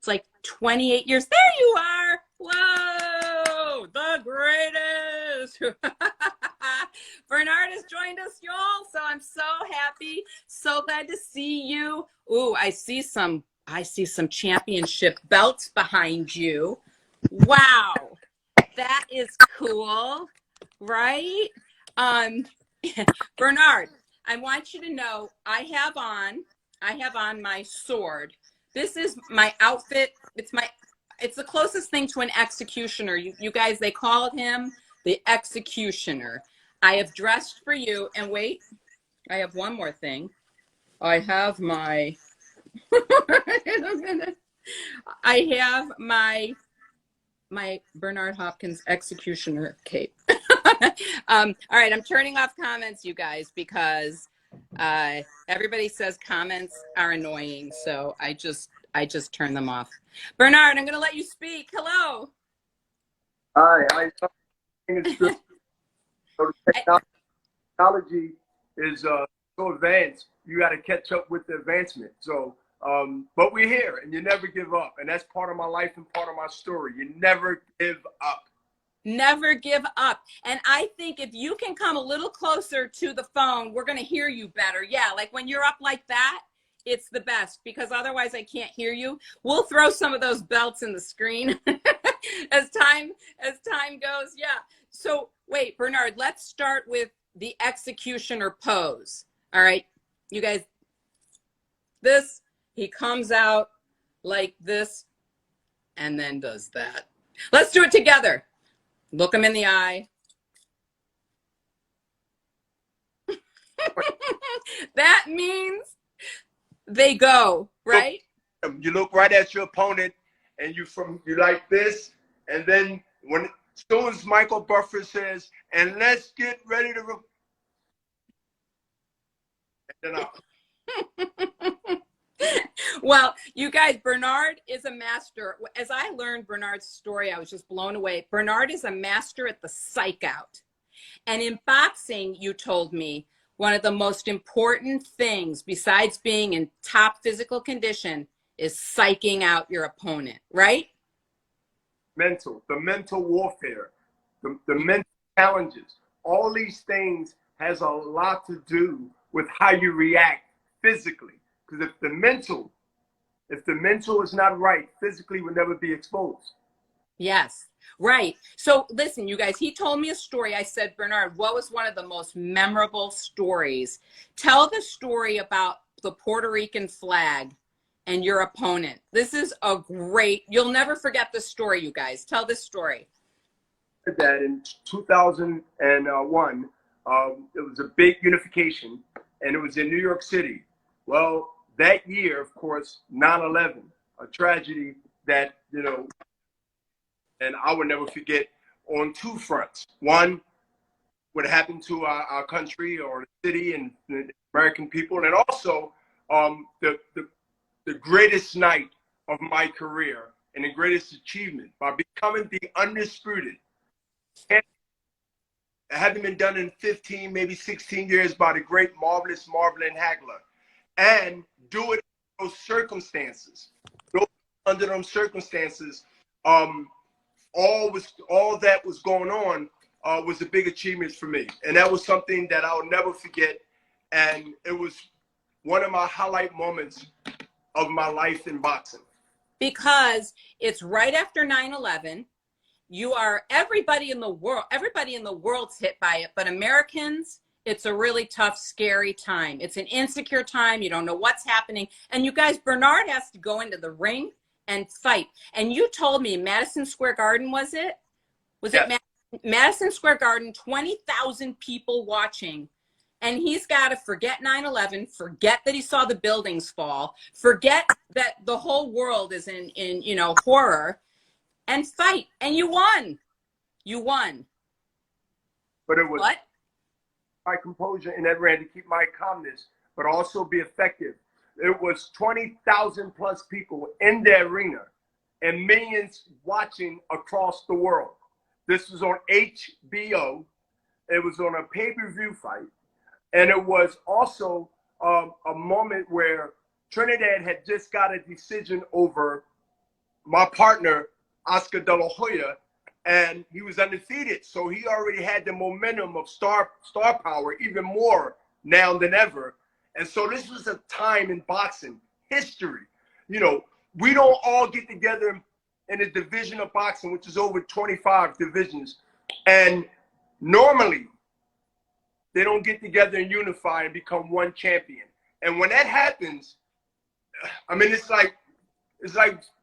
It's like 28 years. There you are. Whoa, the greatest. Bernard has joined us, y'all. So I'm so happy. So glad to see you. Ooh, I see some championship belts behind you. Wow. That is cool, right? Bernard, I want you to know I have on my sword. This is my outfit. It's the closest thing to an executioner. You guys, they called him the executioner. I have dressed for you. And wait, I have one more thing. I have my I have my Bernard Hopkins executioner cape. All right, I'm turning off comments, you guys, because everybody says comments are annoying. So I just turn them off. Bernard, I'm going to let you speak. Hello. Hi. It's just, so the technology is so advanced. You got to catch up with the advancement. So, but we're here, and you never give up, and that's part of my life and part of my story. You never give up. Never give up. And I think if you can come a little closer to the phone, we're going to hear you better. Yeah, like when you're up like that, it's the best, because otherwise I can't hear you. We'll throw some of those belts in the screen as time goes. Yeah. So wait, Bernard, let's start with the executioner pose. All right, you guys, he comes out like this and then does that. Let's do it together. Look him in the eye. That means they go, right? You look right at your opponent, and you like this, and then as soon as Michael Buffer says, "And let's get ready to," and then Well, you guys, Bernard is a master. As I learned Bernard's story, I was just blown away. Bernard is a master at the psych out. And in boxing, you told me, one of the most important things, besides being in top physical condition, is psyching out your opponent, right? the mental warfare, the mental challenges, all these things has a lot to do with how you react physically. Because if the mental is not right, physically will never be exposed. Yes, right. So listen, you guys, he told me a story. I said, Bernard, what was one of the most memorable stories? Tell the story about the Puerto Rican flag and your opponent. This is a great, you'll never forget this story, you guys. Tell this story. That in 2001, it was a big unification, and it was in New York City. Well, that year, of course, 9/11, a tragedy that, and I will never forget on two fronts. One, what happened to our country or the city and the American people, and also the greatest night of my career and the greatest achievement by becoming the undisputed. It hadn't been done in 15, maybe 16 years by the great, marvelous Marvin Hagler. And do it in those circumstances. Under those circumstances, all that was going on was a big achievement for me. And that was something that I'll never forget. And it was one of my highlight moments of my life in boxing. Because it's right after 9/11. Everybody in the world's hit by it, but Americans, it's a really tough, scary time. It's an insecure time. You don't know what's happening. And you guys, Bernard has to go into the ring and fight. And you told me Madison Square Garden, was it? Yes. Madison Square Garden, 20,000 people watching. And he's got to forget 9/11, forget that he saw the buildings fall, forget that the whole world is in horror, and fight. And you won. You won. But it was what? My composure in that ring to keep my calmness, but also be effective. It was 20,000 plus people in the arena and millions watching across the world. This was on HBO. It was on a pay-per-view fight. And it was also a moment where Trinidad had just got a decision over my partner, Oscar De La Hoya, and he was undefeated. So he already had the momentum of star power even more now than ever. And so this was a time in boxing history. You know, we don't all get together in a division of boxing, which is over 25 divisions. And normally they don't get together and unify and become one champion. And when that happens, I mean, it's like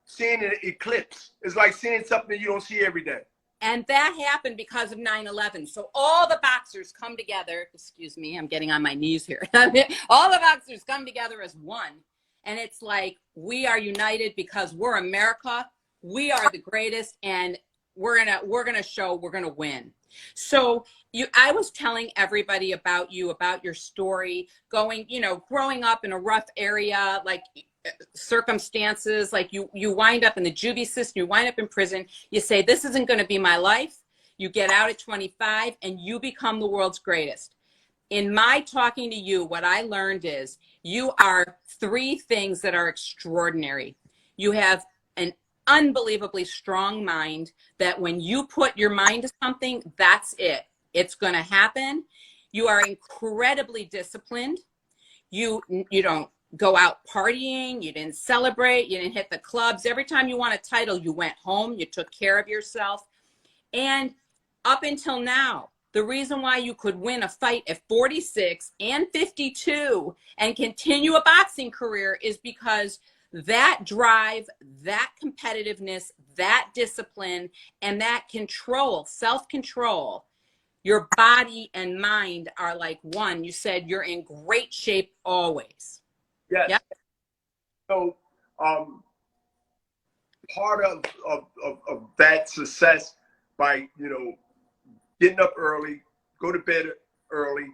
seeing an eclipse. It's like seeing something you don't see every day. And that happened because of 9/11. So all the boxers come together. Excuse me, I'm getting on my knees here. All the boxers come together as one. And it's like, we are united because we're America. We are the greatest, and we're gonna show we're gonna win. So I was telling everybody about you, about your story, growing up in a rough area, like circumstances, like you wind up in the juvie system, you wind up in prison, you say, this isn't going to be my life. You get out at 25 and you become the world's greatest. In my talking to you, what I learned is you are three things that are extraordinary. You have an unbelievably strong mind that when you put your mind to something, that's it. It's going to happen. You are incredibly disciplined. You don't go out partying, you didn't celebrate, you didn't hit the clubs. Every time you won a title, you went home, you took care of yourself. And up until now, the reason why you could win a fight at 46 and 52 and continue a boxing career is because that drive, that competitiveness, that discipline, and that control, self-control, your body and mind are like one. You said you're in great shape always. Yes. Yep. So part of that success by, getting up early, go to bed early,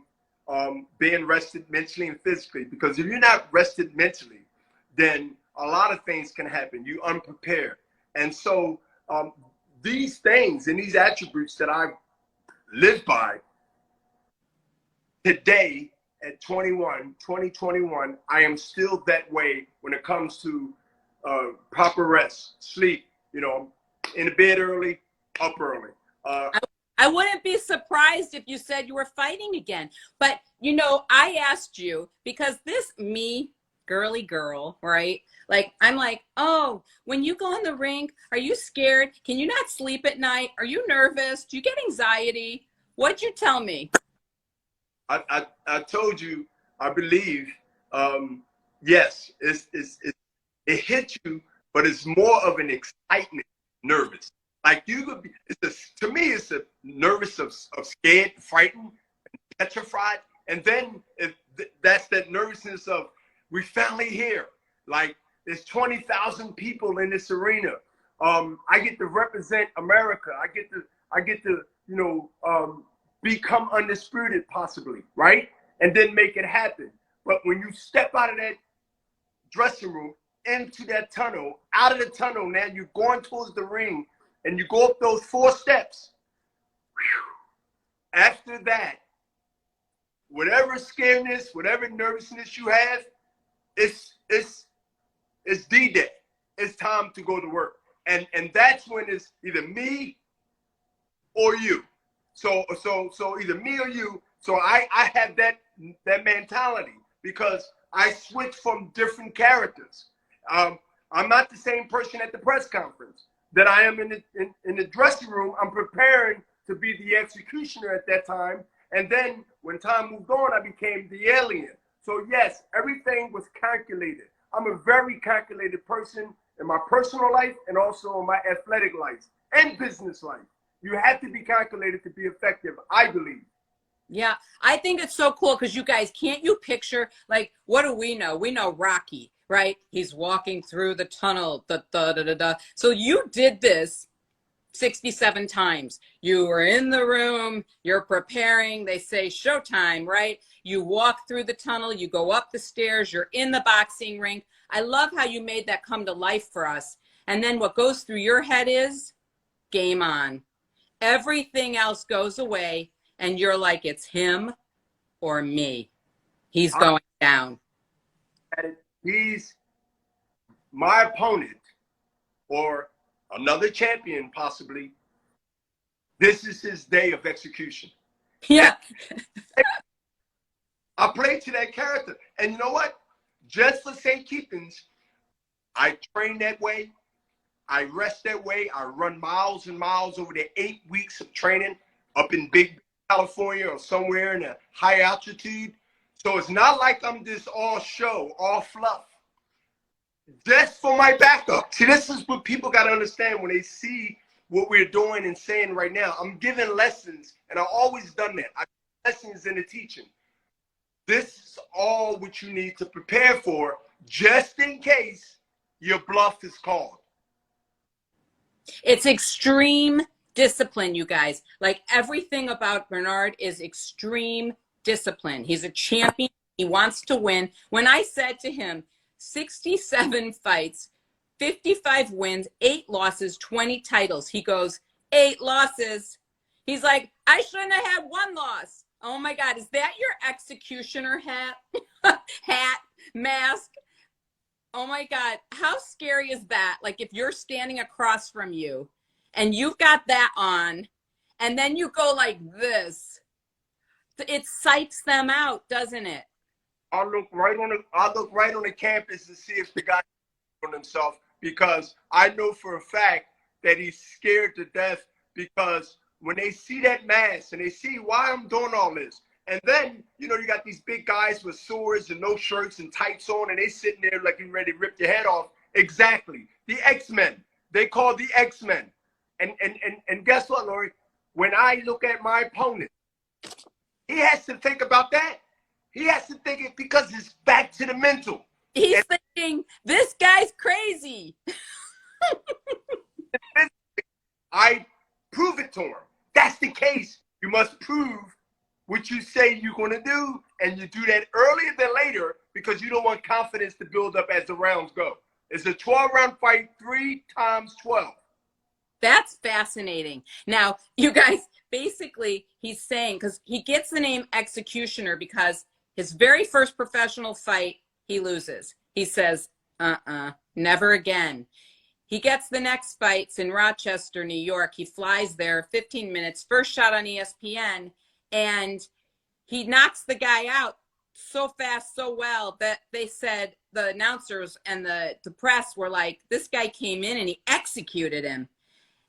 being rested mentally and physically. Because if you're not rested mentally, then a lot of things can happen. You're unprepared. And so these things and these attributes that I live by today, at 2021, I am still that way when it comes to proper rest, sleep, in the bed early, up early. I wouldn't be surprised if you said you were fighting again. But, I asked you because this girly girl, right? Like, I'm like, oh, when you go in the rink, are you scared? Can you not sleep at night? Are you nervous? Do you get anxiety? What'd you tell me? I told you, I believe, yes, it hits you, but it's more of an excitement, nervous. Like you could be, to me, it's a nervous of scared, frightened, petrified. And then that's that nervousness of, we finally here. Like there's 20,000 people in this arena. I get to represent America. I get to, become undisputed possibly, right? And then make it happen. But when you step out of that dressing room into that tunnel, out of the tunnel, now you're going towards the ring and you go up those 4 steps. Whew. After that, whatever scaredness, whatever nervousness you have, it's D-Day. It's time to go to work. And that's when it's either me or you. So either me or you. So I have that mentality because I switch from different characters. I'm not the same person at the press conference that I am in the dressing room. I'm preparing to be the executioner at that time. And then when time moved on, I became the alien. So yes, everything was calculated. I'm a very calculated person in my personal life and also in my athletic life and business life. You have to be calculated to be effective, I believe. Yeah, I think it's so cool because you guys, can't you picture, like, what do we know? We know Rocky, right? He's walking through the tunnel, So you did this 67 times. You were in the room, you're preparing, they say showtime, right? You walk through the tunnel, you go up the stairs, you're in the boxing ring. I love how you made that come to life for us. And then what goes through your head is game on. Everything else goes away and you're like, it's him or me. He's going down. He's my opponent or another champion possibly, this is his day of execution. Yeah. I played to that character. And you know what? Just for safekeepings, I train that way. I rest that way. I run miles and miles over the 8 weeks of training up in big California or somewhere in a high altitude. So it's not like I'm just all show, all fluff. Just for my backup. See, this is what people got to understand when they see what we're doing and saying right now. I'm giving lessons, and I've always done that. I give lessons in the teaching. This is all what you need to prepare for, just in case your bluff is called. It's extreme discipline, you guys. Like everything about Bernard is extreme discipline. He's a champion. He wants to win. When I said to him, 67 fights, 55 wins, 8 losses, 20 titles, he goes, 8 losses. He's like, I shouldn't have had 1 loss. Oh my God, is that your executioner hat? Mask? Oh my God, how scary is that? Like if you're standing across from you and you've got that on and then you go like this, it psychs them out, doesn't it? I look right on the campus to see if the guy on himself, because I know for a fact that he's scared to death, because when they see that mask and they see why I'm doing all this, and then, you know, you got these big guys with swords and no shirts and tights on, and they sitting there like you're ready to rip your head off. Exactly. The X-Men. They call the X-Men. And guess what, Lori? When I look at my opponent, he has to think about that. He has to think it because it's back to the mental. He's thinking, this guy's crazy. I prove it to him. That's the case. You must prove what you say you're going to do, and you do that earlier than later because you don't want confidence to build up as the rounds go. It's a 12-round fight, 3 times 12. That's fascinating. Now, you guys, basically, he's saying, because he gets the name Executioner because his very first professional fight, he loses. He says, never again. He gets the next fights in Rochester, New York. He flies there, 15 minutes, first shot on ESPN, and he knocks the guy out so fast, so well that they said, the announcers and the press were like, this guy came in and he executed him.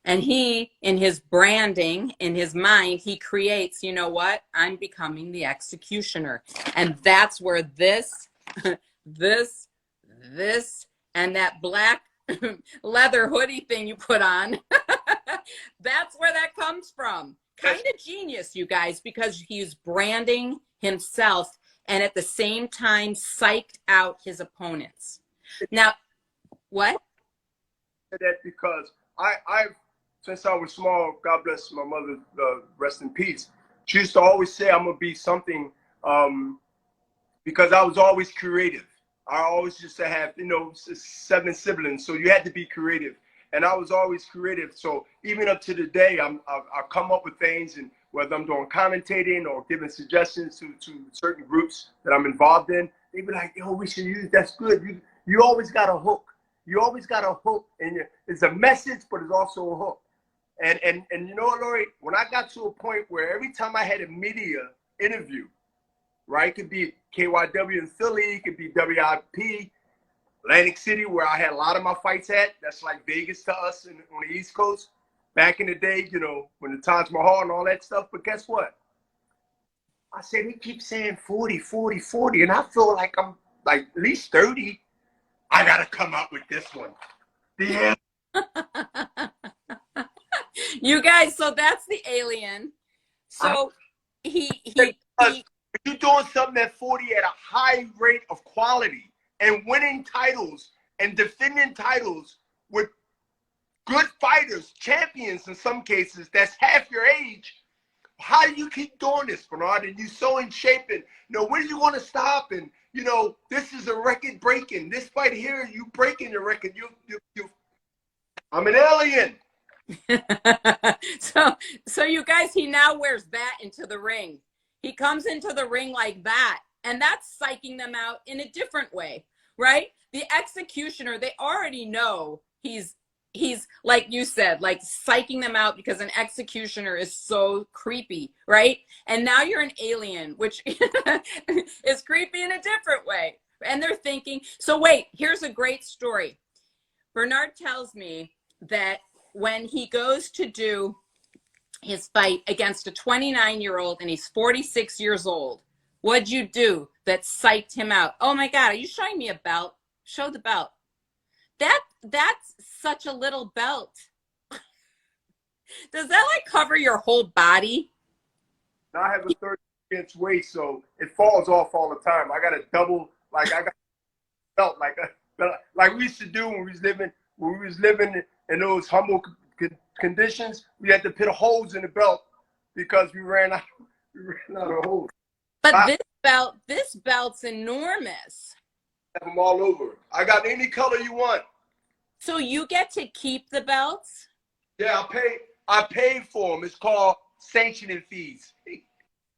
And he, in his branding, in his mind, he creates, you know what? I'm becoming the executioner. And that's where this, and that black leather hoodie thing you put on, that's where that comes from. Kind of genius, you guys, because he's branding himself and at the same time psyched out his opponents. Now, what? That because I've since I was small, God bless my mother, rest in peace. She used to always say I'm gonna be something, because I was always creative. I always used to have, 7 siblings, so you had to be creative, and I was always creative. So even up to the day, I come up with things, and whether I'm doing commentating or giving suggestions to certain groups that I'm involved in, they be like, "Yo, we should use that's good." You always got a hook. You always got a hook, and it's a message, but it's also a hook. And you know what, Lori? When I got to a point where every time I had a media interview, right, it could be KYW in Philly, it could be WIP, Atlantic City, where I had a lot of my fights at. That's like Vegas to us on the East Coast. Back in the day, when the Taj Mahal and all that stuff. But guess what? I said, they keep saying 40, 40, 40, and I feel like I'm like at least 30. I got to come up with this one. Yeah. You guys, so that's the alien. So You're doing something at 40 at a high rate of quality and winning titles and defending titles with good fighters, champions in some cases, that's half your age. How do you keep doing this, Bernard? And you're so in shape, and when do you want to stop? And this is a record breaking. This fight here, you breaking the record. I'm an alien. So you guys, he now wears that into the ring. He comes into the ring like that, and that's psyching them out in a different way, right? The executioner, they already know he's he's, like you said, like psyching them out because an executioner is so creepy, right? And now you're an alien, which is creepy in a different way. And they're thinking, so wait, here's a great story. Bernard tells me that when he goes to do his fight against a 29-year-old and he's 46 years old, what'd you do that psyched him out? Oh my God, are you showing me a belt? Show the belt. That's such a little belt. Does that like cover your whole body? Now I have a 30-inch waist, so it falls off all the time. I got a double, like I got belt like we used to do when we was living in those humble conditions. We had to put holes in the belt because we ran out of holes. But this belt's enormous. Have them all over. I got any color you want. So you get to keep the belts? Yeah, I paid for them. It's called sanctioning fees.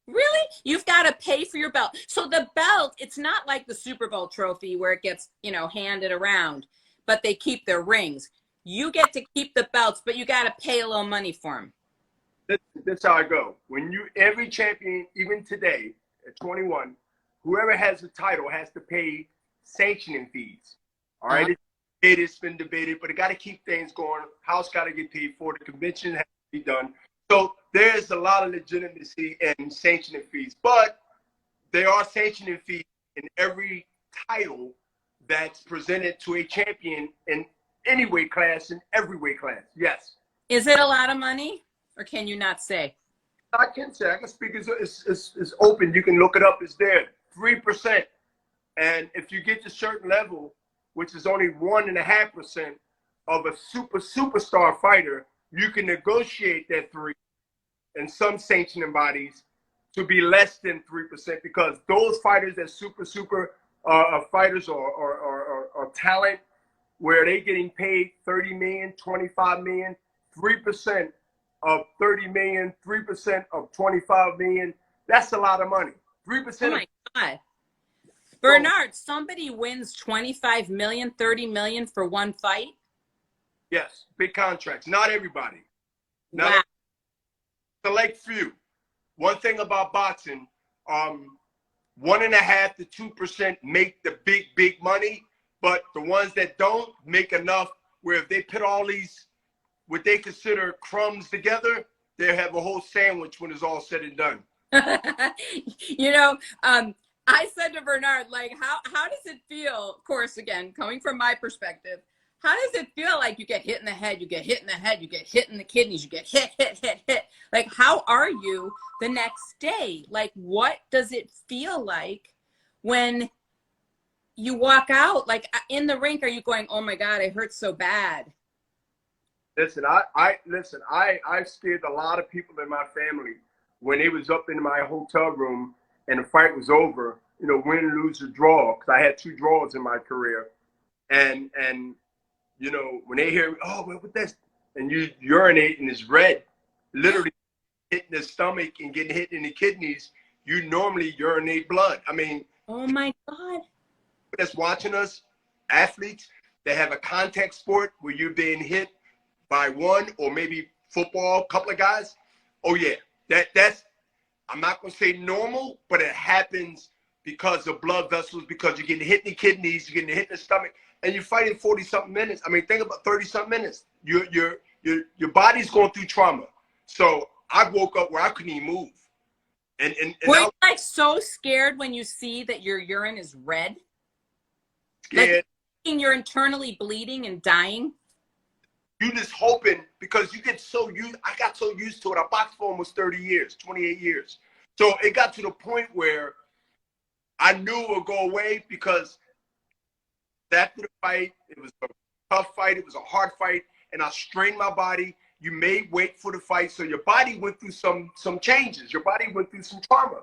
Really? You've got to pay for your belt. So the belt, it's not like the Super Bowl trophy where it gets, handed around, but they keep their rings. You get to keep the belts, but you got to pay a little money for them. This is how I go. Every champion, even today at 21, whoever has a title has to pay sanctioning fees. All right? It's been debated, but it got to keep things going. House got to get paid for. The convention has to be done. So there's a lot of legitimacy in sanctioning fees, but there are sanctioning fees in every title that's presented to a champion in any weight class, in every weight class. Yes. Is it a lot of money, or can you not say? I can say. I can speak. It's open. You can look it up. It's there. 3%. And if you get to a certain level, which is only 1.5% of a superstar fighter, you can negotiate that 3 in some sanctioning bodies to be less than 3%, because those fighters that super fighters or talent where they getting paid 30 million, 25 million, 3% of 30 million, 3% of 25 million, that's a lot of money. 3%. Oh my God. Bernard, somebody wins 25 million, 30 million for one fight? Yes, big contracts. Not everybody. Wow. Select few. One thing about boxing, 1.5% to 2% make the big money, but the ones that don't make enough, where if they put all these what they consider crumbs together, they have a whole sandwich when it's all said and done. I said to Bernard, like, how does it feel? Of course, again, coming from my perspective, how does it feel like you get hit in the head, you get hit in the head, you get hit in the kidneys, you get hit? Like, how are you the next day? Like, what does it feel like when you walk out? Like, in the rink, are you going, oh my God, it hurts so bad? Listen, I scared a lot of people in my family when they was up in my hotel room and the fight was over, win, lose, or draw, because I had 2 draws in my career. And when they hear, oh, what this? And you urinate and it's red, literally hitting the stomach and getting hit in the kidneys, you normally urinate blood. I mean, oh my God. That's watching us, athletes that have a contact sport where you're being hit by one or maybe football, a couple of guys. Oh yeah, that's, I'm not going to say normal, but it happens because of blood vessels, because you're getting hit in the kidneys, you're getting hit in the stomach, and you're fighting 40-something minutes. I mean, think about 30-something minutes. Your body's going through trauma. So I woke up where I couldn't even move. And were you like so scared when you see that your urine is red? Scared. Like you're internally bleeding and dying? You just hoping, because you get so used. I got so used to it. I boxed for almost 30 years, 28 years. So it got to the point where I knew it would go away, because after the fight, it was a tough fight. It was a hard fight, and I strained my body. You made weight for the fight, so your body went through some changes. Your body went through some trauma.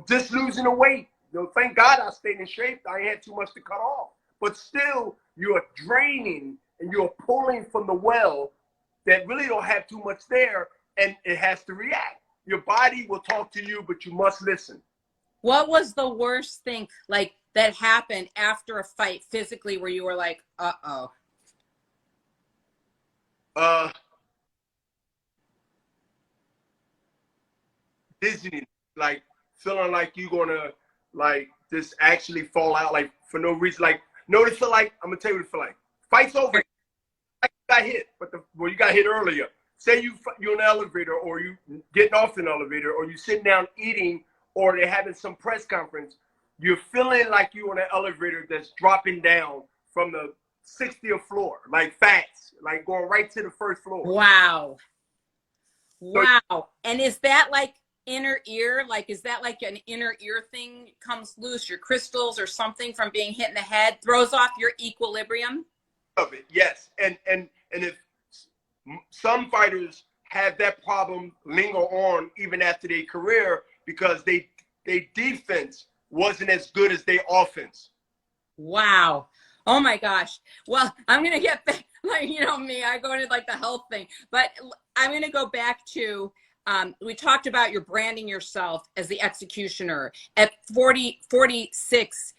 Just losing the weight. Thank God I stayed in shape. I ain't had too much to cut off, but still, you are draining and you're pulling from the well that really don't have too much there, and it has to react. Your body will talk to you, but you must listen. What was the worst thing like that happened after a fight physically where you were like, uh-oh? Uh, Disney, like feeling like you're gonna like just actually fall out like for no reason. Like, know what it feel like? I'm gonna tell you what it feel like. Fight's over. Like you got hit, but you got hit earlier. Say you're in an elevator, or you getting off an elevator, or you sitting down eating, or they're having some press conference. You're feeling like you're on an elevator that's dropping down from the 60th floor, like fast, like going right to the first floor. Wow. So, Wow. And is that like inner ear? Like, is that like an inner ear thing comes loose, your crystals or something from being hit in the head, throws off your equilibrium? of it, yes. And if some fighters have that problem linger on even after their career because they defense wasn't as good as their offense. Wow. Oh my gosh. Well, I'm going to get back, like, you know me, I go into like the health thing, but I'm going to go back to, we talked about your branding yourself as the executioner at 46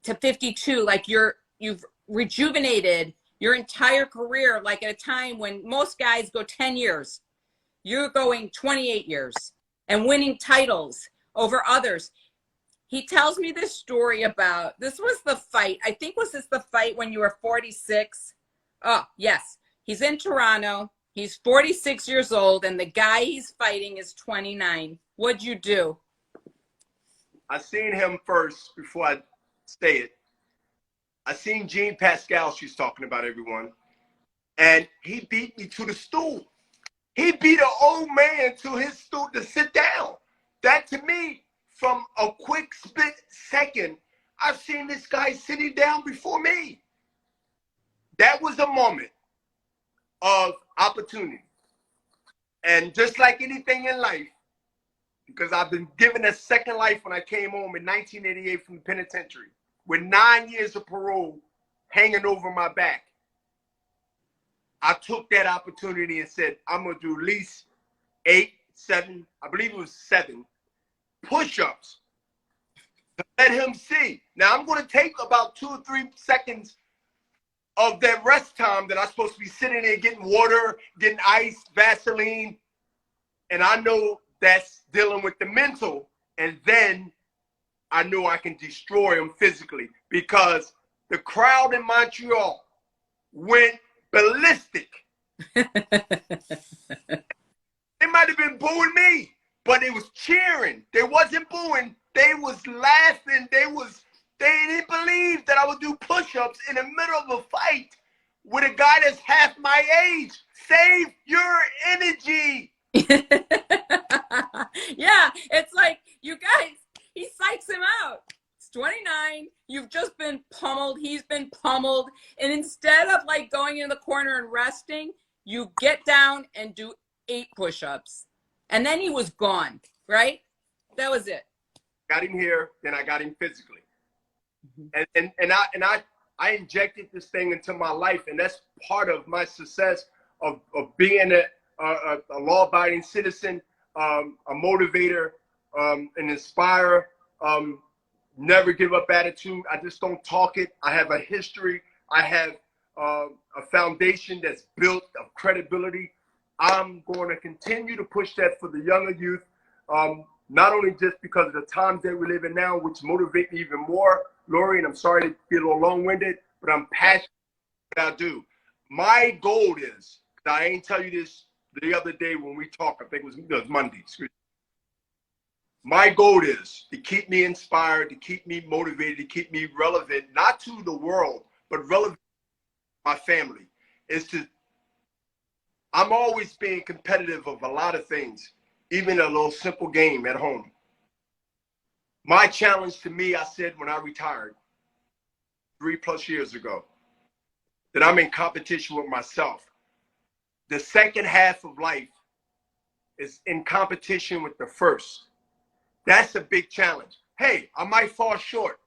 to 52, like you've rejuvenated your entire career, like at a time when most guys go 10 years, you're going 28 years and winning titles over others. He tells me this story about, this was the fight. I think, was this the fight when you were 46? Oh, yes. He's in Toronto. He's 46 years old, and the guy he's fighting is 29. What'd you do? I seen him first before I say it. I seen Jean Pascal, she's talking about, everyone. And he beat me to the stool. He beat an old man to his stool to sit down. That to me, from a quick split second, I've seen this guy sitting down before me. That was a moment of opportunity. And just like anything in life, because I've been given a second life when I came home in 1988 from the penitentiary, with 9 years of parole hanging over my back, I took that opportunity and said, I'm going to do at least 8, 7, I believe it was 7 push-ups to let him see. Now, I'm going to take about 2 or 3 seconds of that rest time that I'm supposed to be sitting there getting water, getting ice, Vaseline, and I know that's dealing with the mental, and then I know I can destroy him physically, because the crowd in Montreal went ballistic. They might have been booing me, but they was cheering. They wasn't booing. They was laughing. They didn't believe that I would do push-ups in the middle of a fight with a guy that's half my age. Save your energy. Yeah, it's like, you guys, he psychs him out. It's 29. You've just been pummeled. He's been pummeled. And instead of like going in the corner and resting, you get down and do 8 push-ups. And then he was gone, right? That was it. Got him here, then I got him physically. And I injected this thing into my life, and that's part of my success of being a law-abiding citizen, a motivator, an inspirer, never give up attitude. I just don't talk it. I have a history. I have a foundation that's built of credibility. I'm going to continue to push that for the younger youth, not only just because of the times that we live in now, which motivate me even more, Lori, and I'm sorry to be a little long-winded, but I'm passionate about what I do. My goal is, I ain't tell you this the other day when we talked, I think it was Monday. My goal is to keep me inspired, to keep me motivated, to keep me relevant, not to the world, but relevant to my family. I'm always being competitive of a lot of things, even a little simple game at home. My challenge to me, I said when I retired 3+ years ago, that I'm in competition with myself. The second half of life is in competition with the first. That's a big challenge. Hey, I might fall short,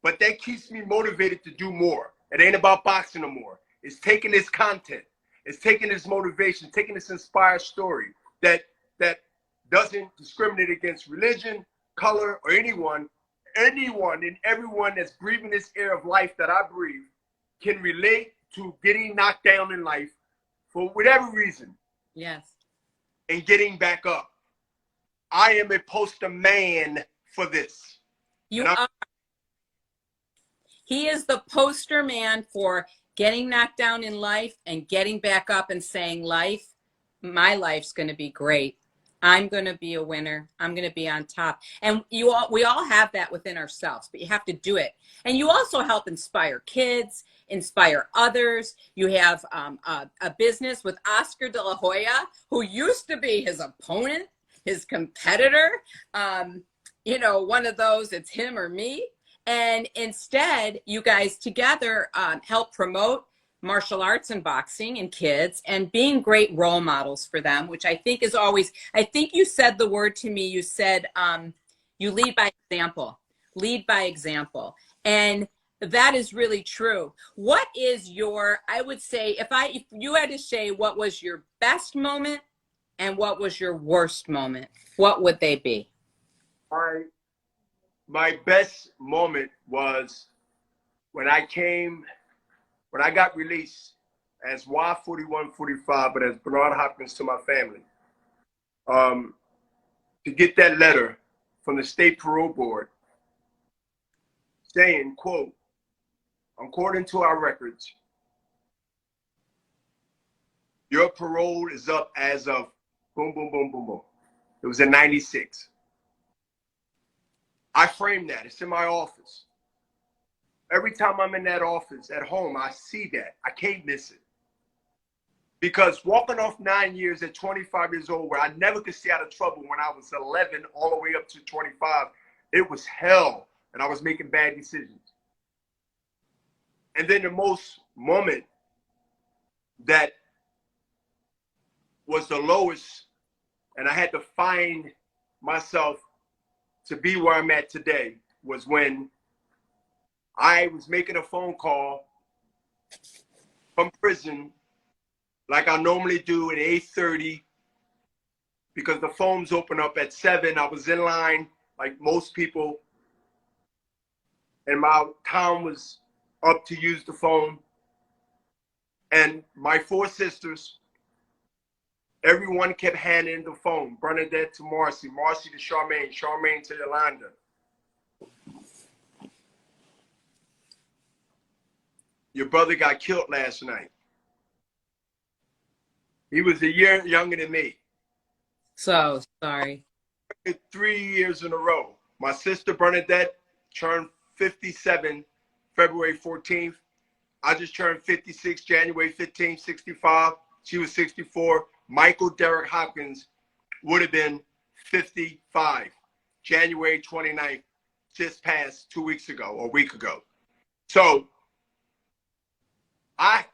but that keeps me motivated to do more. It ain't about boxing no more. It's taking this content. It's taking this motivation, taking this inspired story that doesn't discriminate against religion, color, or anyone and everyone that's breathing this air of life that I breathe can relate to getting knocked down in life, for whatever reason, Yes. and getting back up. I am a poster man for this. You are. He is the poster man for getting knocked down in life and getting back up and saying, my life's going to be great. I'm going to be a winner. I'm going to be on top. And we all have that within ourselves, but you have to do it. And you also help inspire kids, inspire others. You have a business with Oscar De La Hoya, who used to be his opponent, his competitor. One of those, it's him or me. And instead, you guys together help promote martial arts and boxing and kids and being great role models for them, which I think is always, I think you said the word to me, you said you lead by example, And that is really true. What is I would say, if you had to say what was your best moment and what was your worst moment, what would they be? My best moment was when I got released as Y4145, but as Bernard Hopkins to my family, to get that letter from the state parole board saying, quote, according to our records, your parole is up as of boom, boom, boom, boom, boom. It was in 96. I framed that. It's in my office. Every time I'm in that office at home, I see that. I can't miss it. Because walking off 9 years at 25 years old, where I never could stay out of trouble when I was 11 all the way up to 25, it was hell, and I was making bad decisions. And then the most moment that was the lowest, and I had to find myself to be where I'm at today, was when I was making a phone call from prison like I normally do at 8:30 because the phones open up at 7. I was in line like most people, and my time was up to use the phone. And my 4 sisters, everyone kept handing the phone. Bernadette to Marcy, Marcy to Charmaine, Charmaine to Yolanda. Your brother got killed last night. He was a year younger than me. So sorry. 3 years in a row. My sister Bernadette turned 57 February 14th. I just turned 56 January 15th, 65. She was 64. Michael Derek Hopkins would have been 55 January 29th, just passed 2 weeks ago or a week ago. So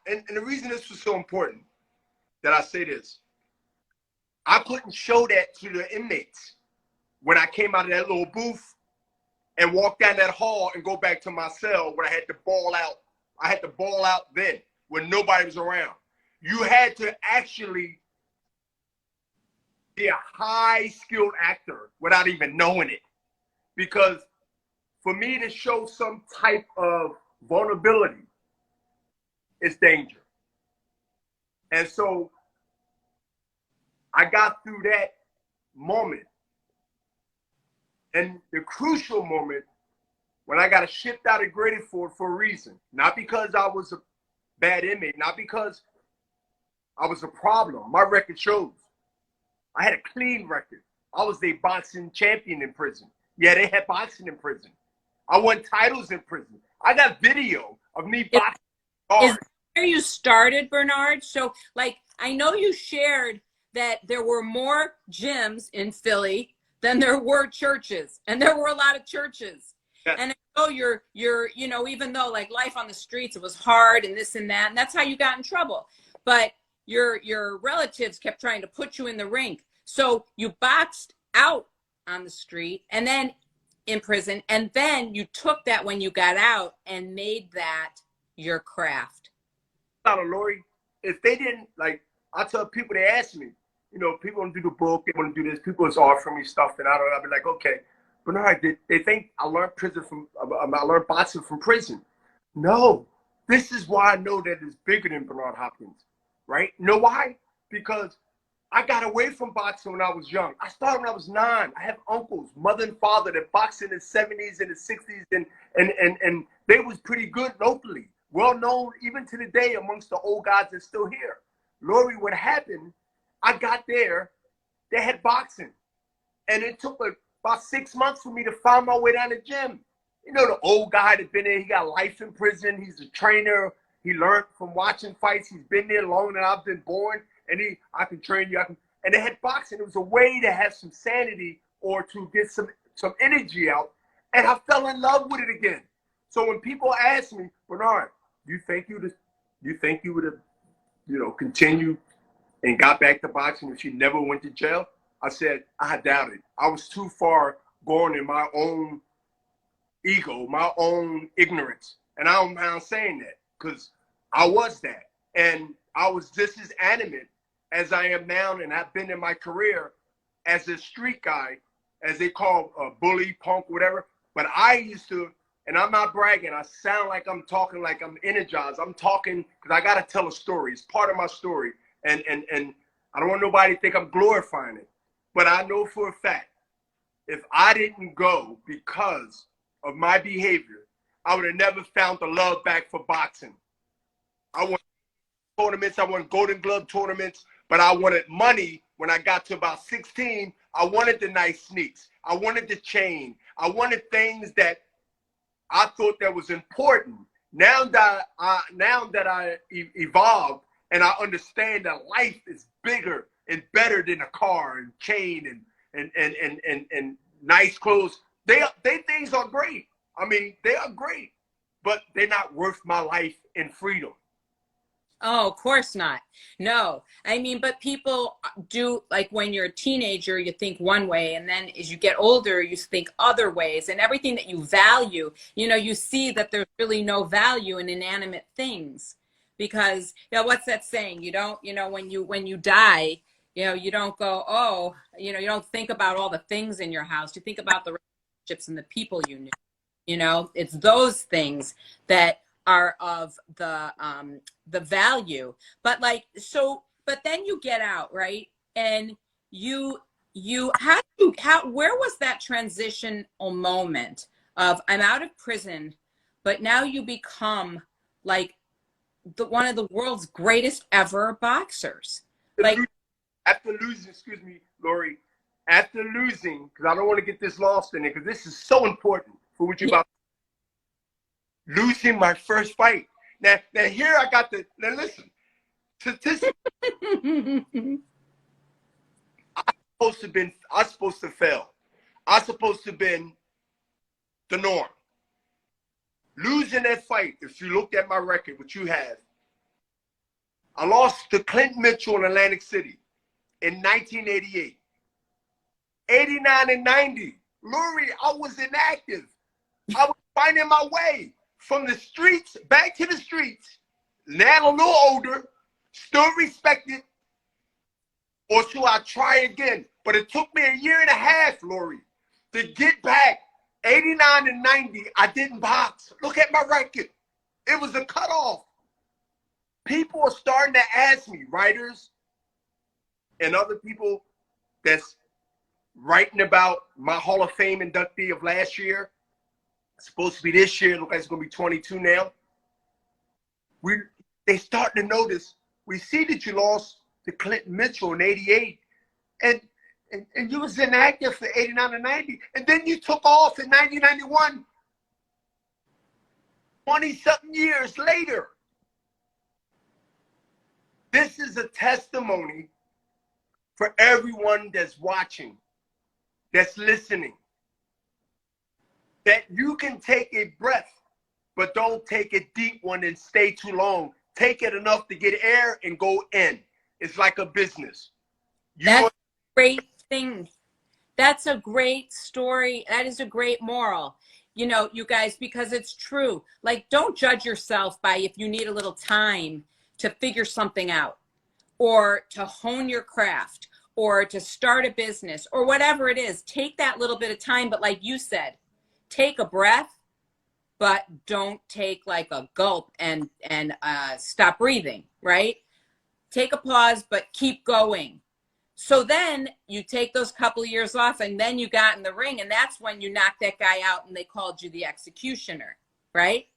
and the reason this was so important that I say this, I couldn't show that to the inmates when I came out of that little booth and walked down that hall and go back to my cell where I had to ball out. I had to ball out then when nobody was around. You had to actually be a high-skilled actor without even knowing it. Because for me to show some type of vulnerability, it's danger. And so I got through that moment. And the crucial moment when I got shipped out of graded for a reason, not because I was a bad inmate, not because I was a problem. My record shows. I had a clean record. I was a boxing champion in prison. Yeah, they had boxing in prison. I won titles in prison. I got video of me boxing. Is where you started, Bernard? So, I know you shared that there were more gyms in Philly than there were churches, and there were a lot of churches. Yes. And I know you're, even though life on the streets, it was hard and this and that, and that's how you got in trouble. But your relatives kept trying to put you in the rink. So you boxed out on the street and then in prison. And then you took that when you got out and made that your craft. Lori, if they didn't, I tell people, they ask me, people want to do the book, they want to do this, people is offering me stuff, and I'll be like, okay, Bernard, they think I learned boxing from prison. No, this is why I know that it's bigger than Bernard Hopkins. right? You know why? Because I got away from boxing when I was young. I started when I was 9. I have uncles, mother and father that boxed in the 70s and the 60s, and they was pretty good locally. Well known even to the day amongst the old guys that's still here. Lori, what happened, I got there, they had boxing. And it took about 6 months for me to find my way down the gym. You know, the old guy that been there, he got life in prison. He's a trainer. He learned from watching fights. He's been there longer than I've been born. And I can train you. And they had boxing. It was a way to have some sanity or to get some energy out. And I fell in love with it again. So when people ask me, Bernard, you think you would have, continued and got back to boxing if you never went to jail? I said, I doubt it. I was too far gone in my own ego, my own ignorance. And I don't mind saying that because I was that. And I was just as animate as I am now, and I've been in my career as a street guy, as they call a bully, punk, whatever. But I used to, and I'm not bragging, I sound like I'm talking like I'm energized. I'm talking because I got to tell a story. It's part of my story. And I don't want nobody to think I'm glorifying it. But I know for a fact, if I didn't go because of my behavior, I would have never found the love back for boxing. I won tournaments, I won Golden Glove tournaments, but I wanted money when I got to about 16. I wanted the nice sneaks. I wanted the chain. I wanted things that I thought that was important. Now that I evolved and I understand that life is bigger and better than a car and chain and nice clothes. They things are great. I mean, they are great, but they're not worth my life in freedom. Oh, of course not. No, I mean, but people do, like when you're a teenager, you think one way, and then as you get older, you think other ways, and everything that you value, you see that there's really no value in inanimate things, because, what's that saying? You don't, when you die, you don't go, oh, you don't think about all the things in your house. You think about the relationships and the people you knew. It's those things that are of the value. But but then you get out, right? And where was that transitional moment of, I'm out of prison, but now you become like one of the world's greatest ever boxers? Like, after losing, excuse me, Lori, after losing, because I don't want to get this lost in it, because this is so important for what you're about. Losing my first fight. Now here I got now listen, statistically, I'm supposed to fail. I'm supposed to have been the norm. Losing that fight, if you look at my record, which you have, I lost to Clint Mitchell in Atlantic City in 1988. 89 and 90. Lori, I was inactive. I was finding my way from the streets back to the streets. Now a little older, still respected, or should I try again? But it took me a year and a half, Lori, to get back. 89 and 90, I didn't box. Look at my record. It was a cutoff. People are starting to ask me, writers and other people that's writing about my Hall of Fame inductee of last year. It's supposed to be this year. It looks like it's going to be 22 now. They starting to notice. We see that you lost to Clinton Mitchell in 88. And you was inactive for 89 and 90. And then you took off in 1991. 20-something years later. This is a testimony for everyone that's watching, that's listening, that you can take a breath, but don't take a deep one and stay too long. Take it enough to get air and go in. It's like a business. That's a great thing. That's a great story. That is a great moral. You guys, because it's true. Like, don't judge yourself by if you need a little time to figure something out, or to hone your craft, or to start a business, or whatever it is. Take that little bit of time, but like you said, take a breath, but don't take like a gulp and stop breathing, right? take a pause, but keep going. So then you take those couple of years off, and then you got in the ring, and that's when you knocked that guy out and they called you the executioner, right?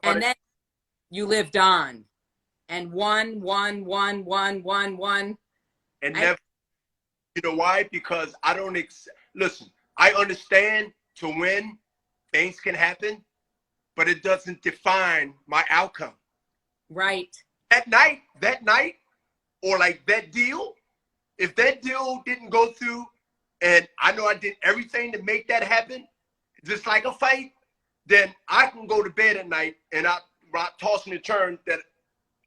And then you lived on and won. And never, you know why? Because I don't, listen, I understand to win, things can happen, but it doesn't define my outcome. Right. That night, or like that deal, if that deal didn't go through, and I know I did everything to make that happen, just like a fight, then I can go to bed at night and I tossing and turn that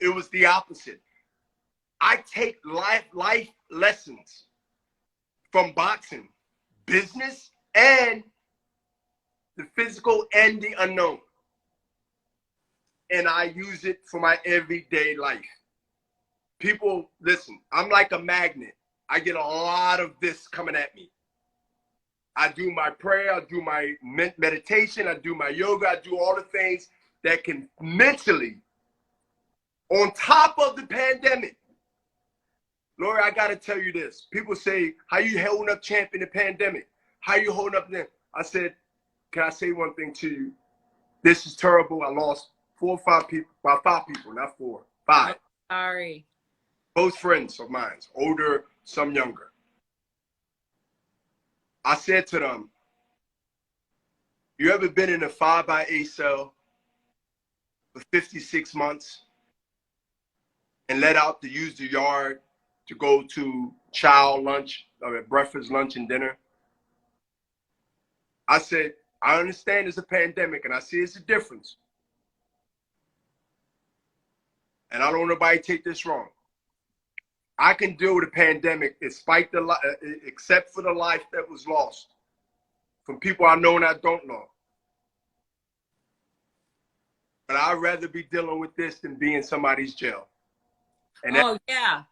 it was the opposite. I take life lessons from boxing, business, and the physical and the unknown. And I use it for my everyday life. People, listen, I'm like a magnet. I get a lot of this coming at me. I do my prayer, I do my meditation, I do my yoga, I do all the things that can mentally, on top of the pandemic. Lori, I got to tell you this. People say, how you holding up, champ, in the pandemic? How you holding up then? I said, can I say one thing to you? This is terrible. I lost 4 or 5 people, about 5 people, not 4, 5. Oh, sorry. Close friends of mine, older, some younger. I said to them, you ever been in a 5x8 cell for 56 months and let out to use the yard to go to child lunch, or breakfast, lunch, and dinner? I said, I understand it's a pandemic and I see it's a difference. And I don't want nobody to take this wrong. I can deal with a pandemic except for the life that was lost from people I know and I don't know. But I'd rather be dealing with this than be in somebody's jail. And oh, yeah.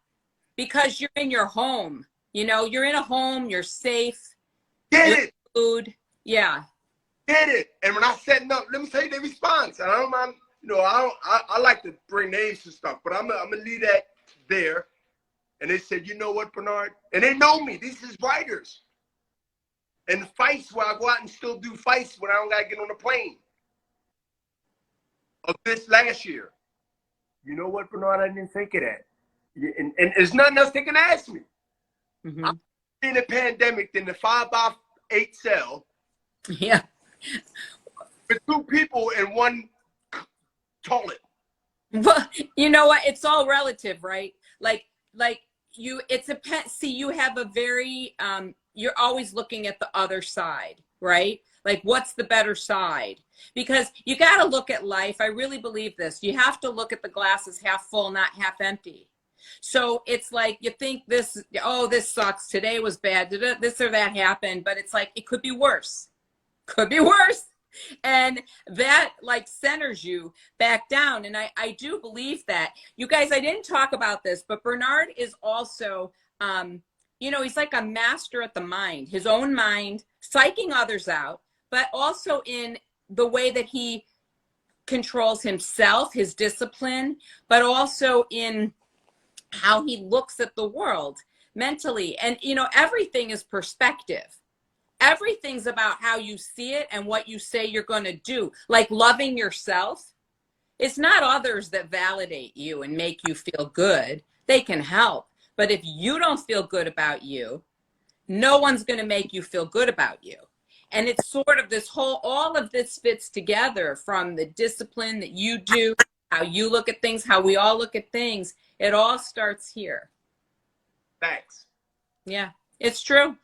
Because you're in your home. You know, you're in a home, you're safe. Get it. Food. Yeah. Get it. And when I said no, let me tell you the response. And I don't mind, you know, I like to bring names and stuff, but I'm gonna leave that there. And they said, you know what, Bernard? And they know me. These is writers. And the fights where I go out and still do fights when I don't gotta get on a plane. Of this last year. You know what, Bernard? I didn't think of that. And there's nothing else they can ask me. Mm-hmm. I'm in a pandemic in the 5x8 cell. Yeah. With 2 people in one toilet. Well, you know what? It's all relative, right? Like you, it's a pet. See, you have a very, you're always looking at the other side, right? Like, what's the better side? Because you got to look at life. I really believe this. You have to look at the glass as half full, not half empty. So it's like you think this, oh, this sucks. Today was bad. This or that happened. But it's like, it could be worse. Could be worse. And that like centers you back down. And I do believe that. You guys, I didn't talk about this, but Bernard is also, you know, he's like a master at the mind, his own mind, psyching others out, but also in the way that he controls himself, his discipline, but also in how he looks at the world mentally. And, you know, everything is perspective. Everything's about how you see it and what you say you're going to do. Like loving yourself. It's not others that validate you and make you feel good. They can help. But if you don't feel good about you, no one's going to make you feel good about you. And it's sort of this whole, all of this fits together from the discipline that you do, how you look at things, how we all look at things. It all starts here. Thanks. Yeah, it's true.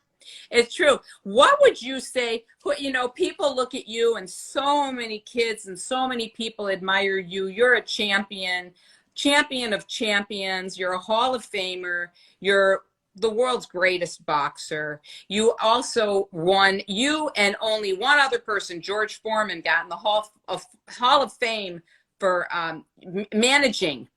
It's true. What would you say, you know, people look at you and so many kids and so many people admire you. You're a champion of champions. You're a Hall of Famer. You're the world's greatest boxer. You also won, you and only one other person, George Foreman, got in the Hall of Fame for managing.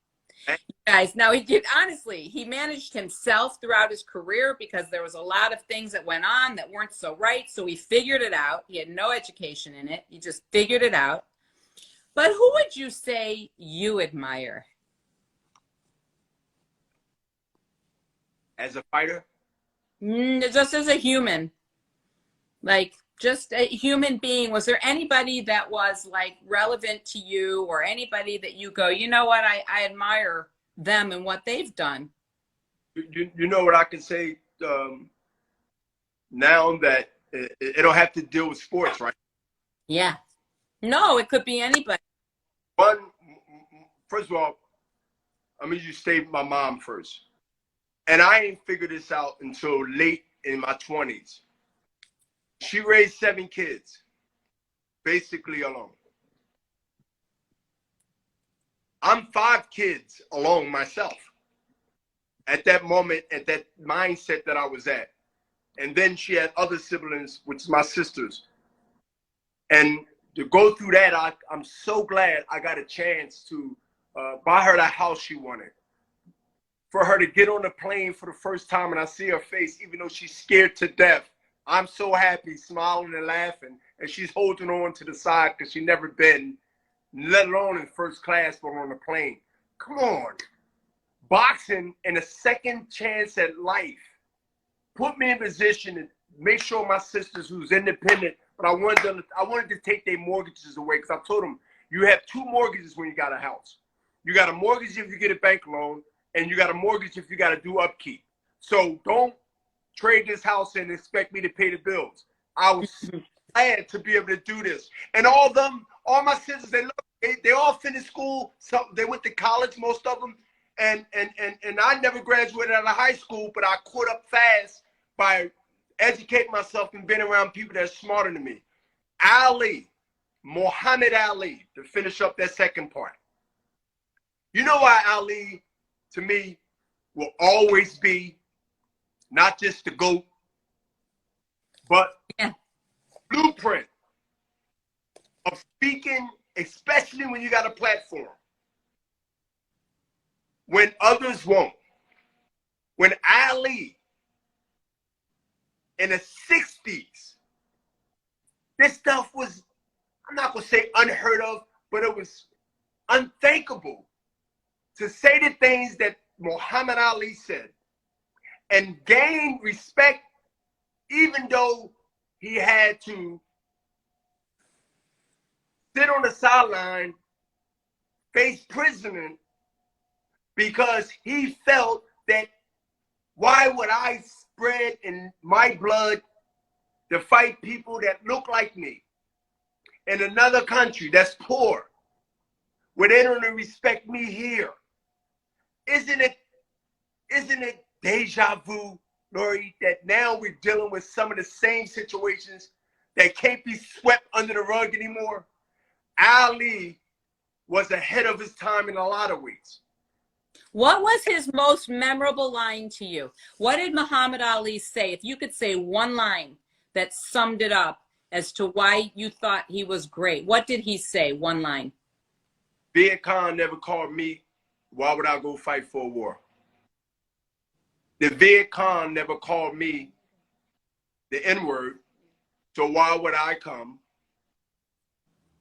Guys, now he did, honestly, he managed himself throughout his career because there was a lot of things that went on that weren't so right. So he figured it out. He had no education in it. He just figured it out. But who would you say you admire? as a fighter? Just as a human, like just a human being. Was there anybody that was like relevant to you, or anybody that you go, you know what, I admire them and what they've done? You know what I can say now that it don't have to deal with sports, right? Yeah. No, it could be anybody. One, first of all, I'm gonna just say my mom first. And I ain't figured this out until late in my 20s. She raised 7 kids, basically alone. I'm 5 kids alone myself at that moment, at that mindset that I was at. And then she had other siblings, which is my sisters. And to go through that, I'm so glad I got a chance to buy her the house she wanted. For her to get on the plane for the first time and I see her face, even though she's scared to death, I'm so happy, smiling and laughing. And she's holding on to the side because she's never been, let alone in first class, but on the plane. Come on. Boxing and a second chance at life put me in position to make sure my sisters, who's independent, but I wanted to take their mortgages away, because I told them, you have 2 mortgages when you got a house. You got a mortgage if you get a bank loan, and you got a mortgage if you got to do upkeep. So don't trade this house and expect me to pay the bills. I was glad to be able to do this. And all my sisters, they all finished school. So they went to college, most of them. And I never graduated out of high school, but I caught up fast by educating myself and being around people that are smarter than me. Muhammad Ali, to finish up that second part. You know why Ali, to me, will always be not just the GOAT, but blueprint of speaking, especially when you got a platform. When others won't. When Ali, in the 60s, this stuff was, I'm not going to say unheard of, but it was unthinkable to say the things that Muhammad Ali said and gain respect, even though he had to sit on the sideline, face prison, because he felt that, why would I spread in my blood to fight people that look like me in another country that's poor, where they don't respect me here? Isn't it deja vu, Lori, that now we're dealing with some of the same situations that can't be swept under the rug anymore? Ali was ahead of his time in a lot of ways. What was his most memorable line to you? What did Muhammad Ali say? If you could say one line that summed it up as to why you thought he was great, what did he say? One line. Viet Cong never called me. Why would I go fight for a war? The Viet Cong never called me the N-word, so why would I come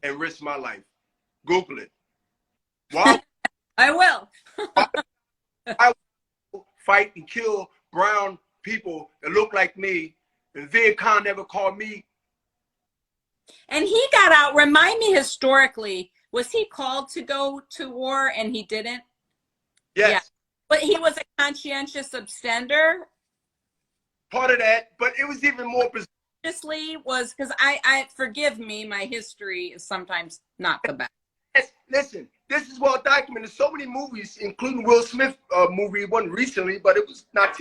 and risk my life? Google it. Why? I will. I will fight and kill brown people that look like me, and Viet Cong never called me. And he got out. Remind me historically, was he called to go to war and he didn't? Yes. Yeah. But he was a conscientious abstender. Part of that, but it was even more bizarre. Was because I forgive me, my history is sometimes not the best. Listen, this is well documented. So many movies, including Will Smith movie, one recently, but it was not.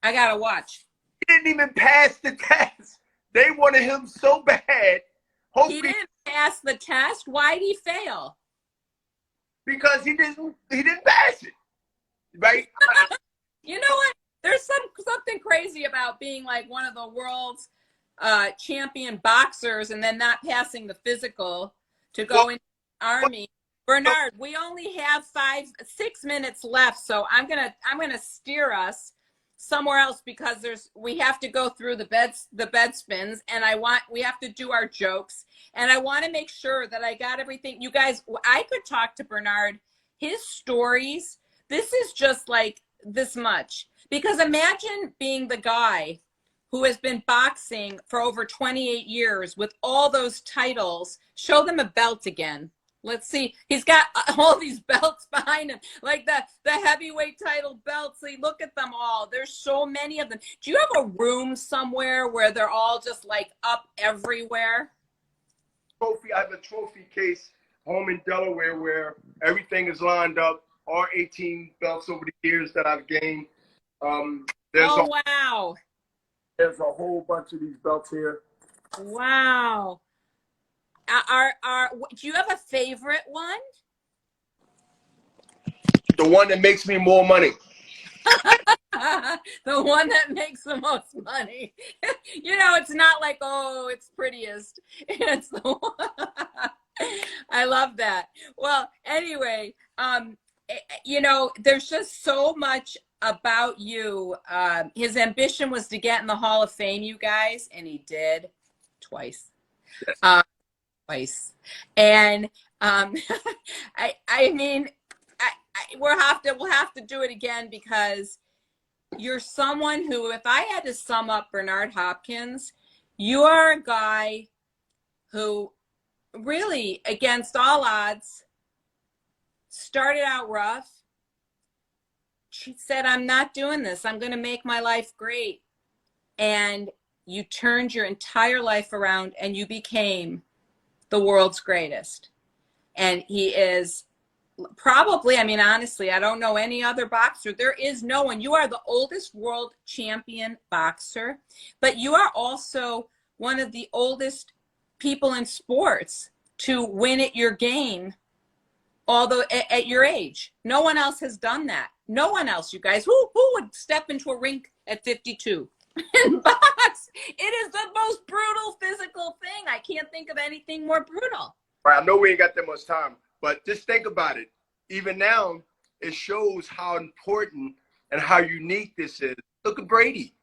I gotta watch. He didn't even pass the test. They wanted him so bad. He didn't pass the test. Why did he fail? Because he didn't pass it, right? You know what? There's something crazy about being like one of the world's champion boxers and then not passing the physical to go in the army. Bernard, we only have 6 minutes left, so I'm gonna steer us somewhere else because we have to go through the bed spins, and we have to do our jokes, and I want to make sure that I got everything. You guys, I could talk to Bernard. His stories, this is just like this much. Because imagine being the guy who has been boxing for over 28 years with all those titles. Show them a belt again. Let's see. He's got all these belts behind him, like the heavyweight title belts. See, look at them all. There's so many of them. Do you have a room somewhere where they're all just like up everywhere? Trophy. I have a trophy case home in Delaware where everything is lined up. All 18 belts over the years that I've gained. Wow. There's a whole bunch of these belts here. Wow. Do you have a favorite one? The one that makes me more money. The one that makes the most money. You know, it's not like, oh, it's prettiest. It's the one. I love that. Well, anyway, you know, there's just so much about you. His ambition was to get in the Hall of Fame, you guys, and he did twice. Twice. And I mean, we'll have to do it again, because you're someone who, if I had to sum up Bernard Hopkins, you are a guy who really, against all odds, started out rough. She said, I'm not doing this. I'm going to make my life great. And you turned your entire life around and you became the world's greatest. And he is probably, I mean, honestly, I don't know any other boxer. There is no one. You are the oldest world champion boxer, but you are also one of the oldest people in sports to win at your game, although at your age. No one else has done that. No one else, you guys. Who would step into a rink at 52 and box? It is the most brutal physical thing. I can't think of anything more brutal. I know we ain't got that much time, but just think about it. Even now, it shows how important and how unique this is. Look at Brady.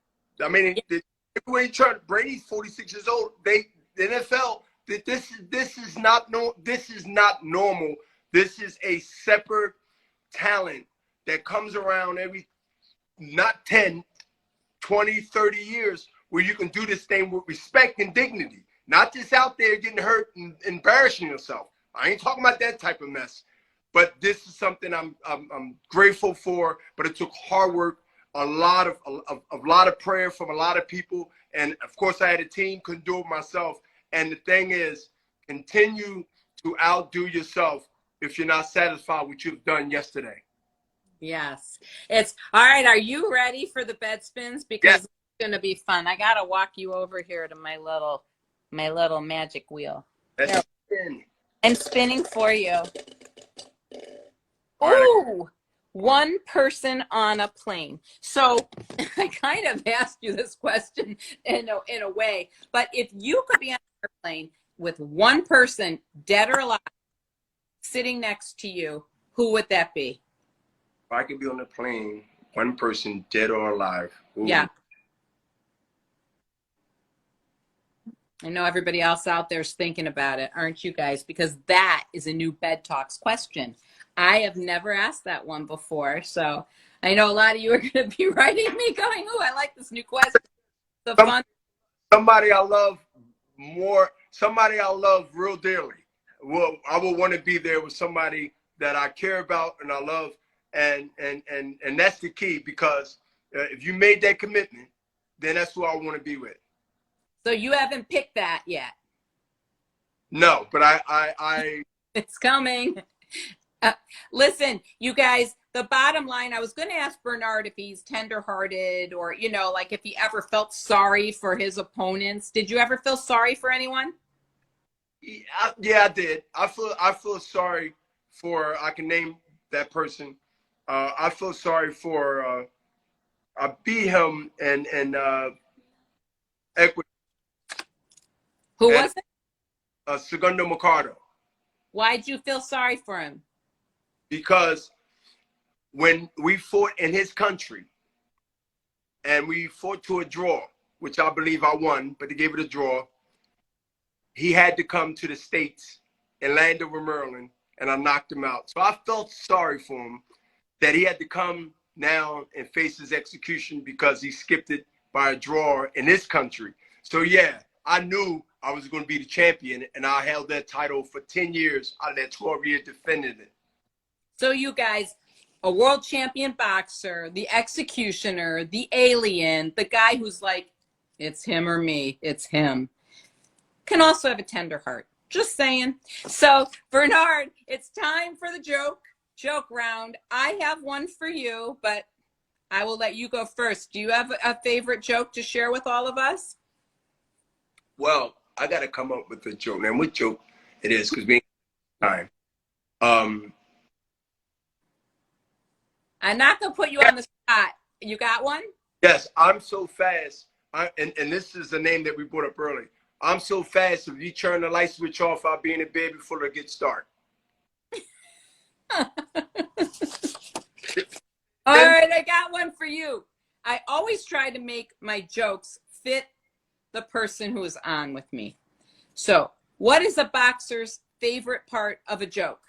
I mean, Brady's 46 years old. The NFL, this is not normal. This is a separate talent that comes around every not 10, 20, 30 years, where you can do this thing with respect and dignity. Not just out there getting hurt and embarrassing yourself. I ain't talking about that type of mess. But this is something I'm grateful for. But it took hard work, a lot of prayer from a lot of people, and of course I had a team. Couldn't do it myself. And the thing is, continue to outdo yourself if you're not satisfied with what you've done yesterday. Yes, it's all right. Are you ready for the bed spins? Because It's going to be fun. I got to walk you over here to my little magic wheel. I'm spinning for you. Oh, one person on a plane. So I kind of asked you this question in a way, but if you could be on an airplane with one person, dead or alive, sitting next to you, who would that be? If I could be on a plane, one person, dead or alive. Ooh. Yeah. I know everybody else out there is thinking about it, aren't you guys? Because that is a new Bed Talks question. I have never asked that one before. So I know a lot of you are going to be writing me going, oh, I like this new question. Somebody I love more, somebody I love real dearly. Well, I would want to be there with somebody that I care about and I love. And that's the key, because if you made that commitment, then that's who I want to be with. So you haven't picked that yet? No, but I it's coming. Listen, you guys, the bottom line, I was going to ask Bernard if he's tenderhearted or, you know, like if he ever felt sorry for his opponents. Did you ever feel sorry for anyone? Yeah, I did. I feel sorry for, I can name that person. I feel sorry for I beat him and Equity. Who was it? Segundo Mercado. Why'd you feel sorry for him? Because when we fought in his country and we fought to a draw, which I believe I won, but they gave it a draw, he had to come to the States in Landover, Maryland, and I knocked him out. So I felt sorry for him that he had to come now and faces execution because he skipped it by a draw in this country. So yeah, I knew I was going to be the champion, and I held that title for 10 years out of that 12 years defending it. So you guys, a world champion boxer, the executioner, the alien, the guy who's like, it's him or me, it's him, can also have a tender heart. Just saying. So Bernard, it's time for the joke round. I have one for you, but I will let you go first. Do you have a favorite joke to share with all of us? Well, I got to come up with a joke. Man, what joke it is, because we ain't time. I'm not going to put you on the spot. You got one? Yes, I'm so fast. And this is the name that we brought up early. I'm so fast, if you turn the light switch off, I'll be in the bed before it gets dark. All right, I got one for you. I always try to make my jokes fit the person who is on with me. So, what is a boxer's favorite part of a joke?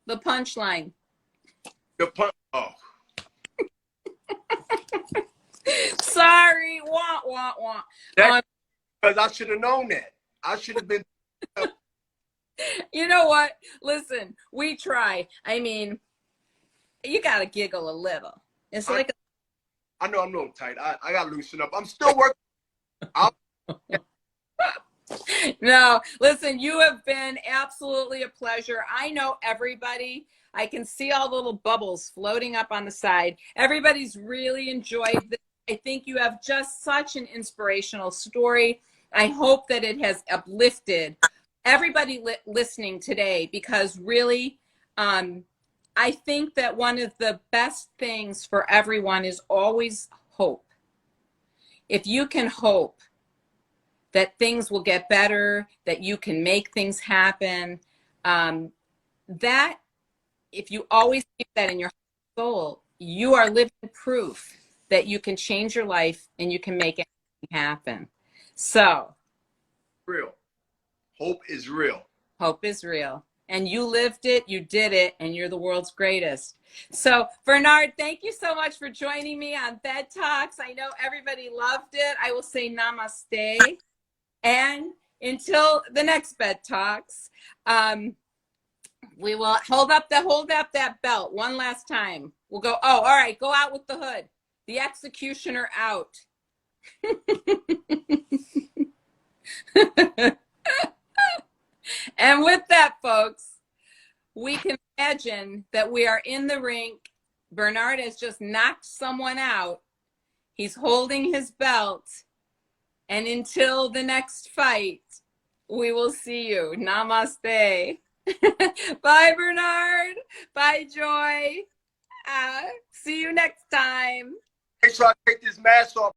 The punchline. The punch. Oh. Sorry. Wah, wah, wah. Because I should have known that. I should have been. You know what? Listen, we try. I mean, you got to giggle a little. It's like I know I'm a little tight. I got to loosen up. I'm still working. No, listen, you have been absolutely a pleasure. I know everybody. I can see all the little bubbles floating up on the side. Everybody's really enjoyed this. I think you have just such an inspirational story. I hope that it has uplifted everybody listening today, because really, I think that one of the best things for everyone is always hope. If you can hope that things will get better, that you can make things happen, that if you always keep that in your soul, you are living proof that you can change your life and you can make anything happen. So, real. Hope is real. Hope is real. And you lived it, you did it, and you're the world's greatest. So, Bernard, thank you so much for joining me on Bed Talks. I know everybody loved it. I will say namaste. And until the next Bed Talks, we will hold up that belt one last time. We'll go, oh, all right, go out with the hood. The executioner out. And with that, folks, we can imagine that we are in the rink. Bernard has just knocked someone out. He's holding his belt. And until the next fight, we will see you. Namaste. Bye, Bernard. Bye, Joy. See you next time. Make sure I take this mask off.